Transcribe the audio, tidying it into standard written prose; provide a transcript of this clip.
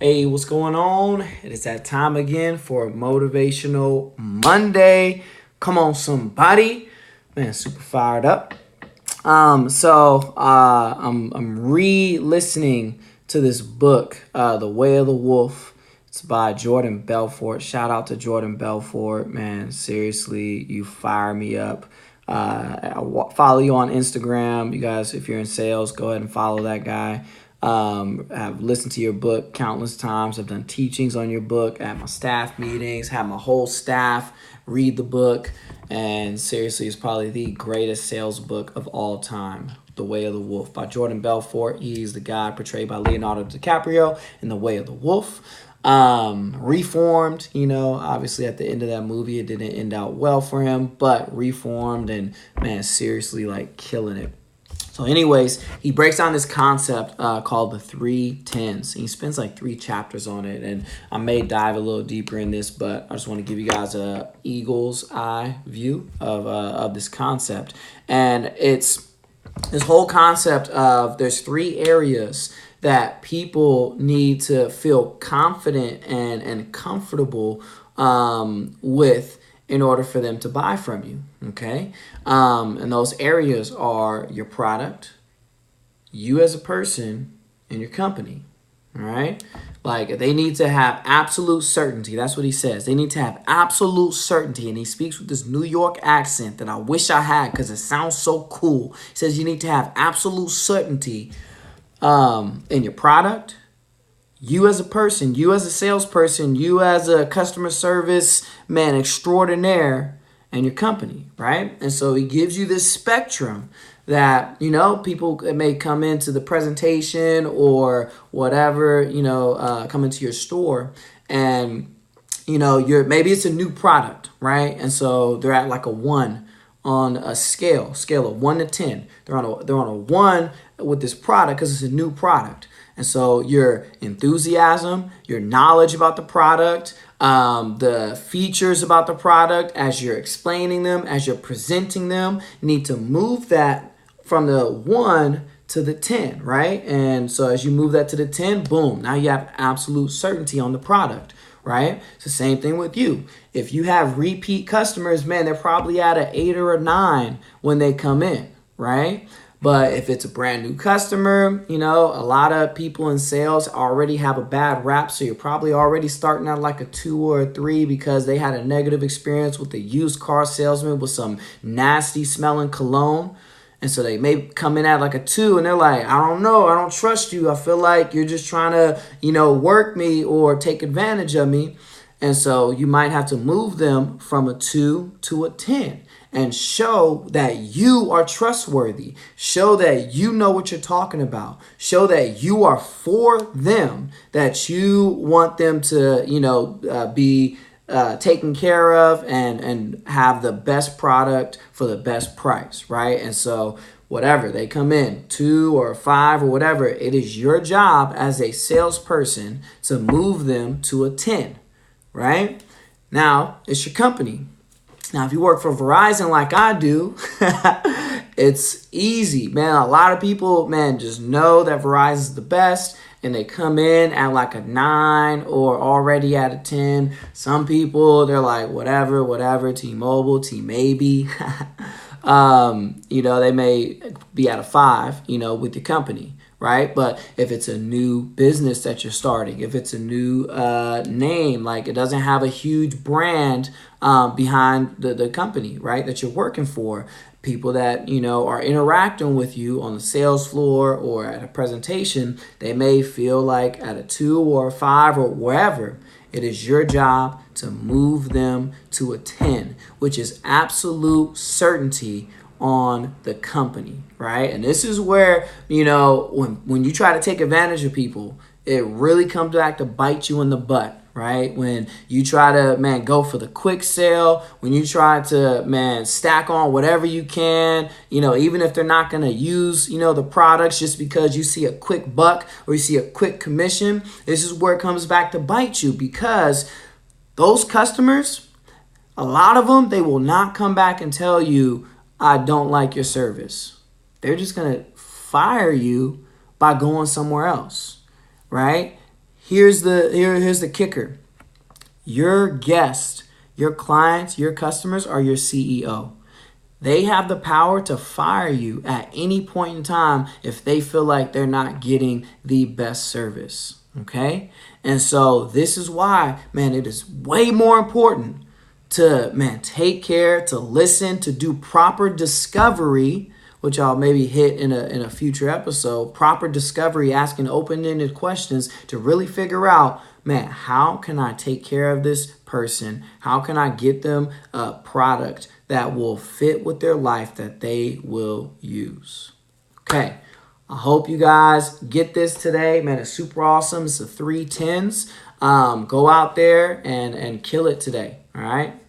Hey, what's going on? It is that time again for Motivational Monday. Come on, somebody. Man, super fired up. I'm re-listening to this book, The Way of the Wolf. It's by Jordan Belfort. Shout out to Jordan Belfort. Man, seriously, you fire me up. I follow you on Instagram. You guys, if you're in sales, go ahead and follow that guy. I've listened to your book countless times. I've done teachings on your book at my staff meetings, had my whole staff read the book. And seriously, it's probably the greatest sales book of all time, The Way of the Wolf by Jordan Belfort. He's the guy portrayed by Leonardo DiCaprio in The Way of the Wolf. Reformed, obviously at the end of that movie, it didn't end out well for him, but reformed and, man, seriously, like, killing it. So anyways, he breaks down this concept called the 3 10s. He spends like 3 chapters on it, and I may dive a little deeper in this, but I just want to give you guys a eagle's eye view of this concept. And it's this whole concept of there's 3 areas that people need to feel confident and comfortable with in order for them to buy from you, okay? And those areas are your product, you as a person, and your company, all right? Like, they need to have absolute certainty. That's what he says. They need to have absolute certainty, and he speaks with this New York accent that I wish I had because it sounds so cool. He says you need to have absolute certainty in your product, you as a person, you as a salesperson, you as a customer service man extraordinaire, and your company, right? And so he gives you this spectrum that, people may come into the presentation or whatever, come into your store and, maybe it's a new product, right? And so they're at like a 1 on a scale of 1 to 10. They're on a 1 with this product because it's a new product. And so your enthusiasm, your knowledge about the product, the features about the product as you're explaining them, as you're presenting them, you need to move that from the 1 to the 10, right? And so as you move that to the 10, boom, now you have absolute certainty on the product, right? It's the same thing with you. If you have repeat customers, man, they're probably at an 8 or a 9 when they come in, right? But if it's a brand new customer, a lot of people in sales already have a bad rap. So you're probably already starting at like a 2 or a 3 because they had a negative experience with a used car salesman with some nasty smelling cologne. And so they may come in at like a 2 and they're like, I don't know, I don't trust you. I feel like you're just trying to, work me or take advantage of me. And so you might have to move them from a 2 to a 10. And show that you are trustworthy. Show that you know what you're talking about. Show that you are for them, that you want them to, be taken care of and have the best product for the best price, right? And so whatever, they come in 2 or 5 or whatever, it is your job as a salesperson to move them to a 10, right? Now, it's your company. Now, if you work for Verizon like I do, it's easy, man. A lot of people, man, just know that Verizon is the best, and they come in at like a 9 or already at a 10. Some people, they're like, whatever, T-Mobile, T-Maybe. They may be at a 5, with your company, right? But if it's a new business that you're starting, if it's a new name, like it doesn't have a huge brand behind the company, right, that you're working for, people that, are interacting with you on the sales floor or at a presentation, they may feel like at a 2 or a 5 or wherever, it is your job to move them to a 10, which is absolute certainty on the company, right? And this is where, when you try to take advantage of people, it really comes back to bite you in the butt, right? When you try to, go for the quick sale, when you try to, stack on whatever you can, even if they're not going to use, the products just because you see a quick buck or you see a quick commission, this is where it comes back to bite you because those customers, a lot of them, they will not come back and tell you, I don't like your service. They're just going to fire you by going somewhere else, right? here's the kicker. Your guests, your clients, your customers are your CEO. They have the power to fire you at any point in time if they feel like they're not getting the best service. Okay? And so this is why, man, it is way more important to, man, take care, to listen, to do proper discovery, which I'll maybe hit in a future episode. Proper discovery, asking open-ended questions to really figure out, man, how can I take care of this person? How can I get them a product that will fit with their life that they will use? Okay, I hope you guys get this today. Man, it's super awesome. It's a 3 10s. Go out there and kill it today. All right.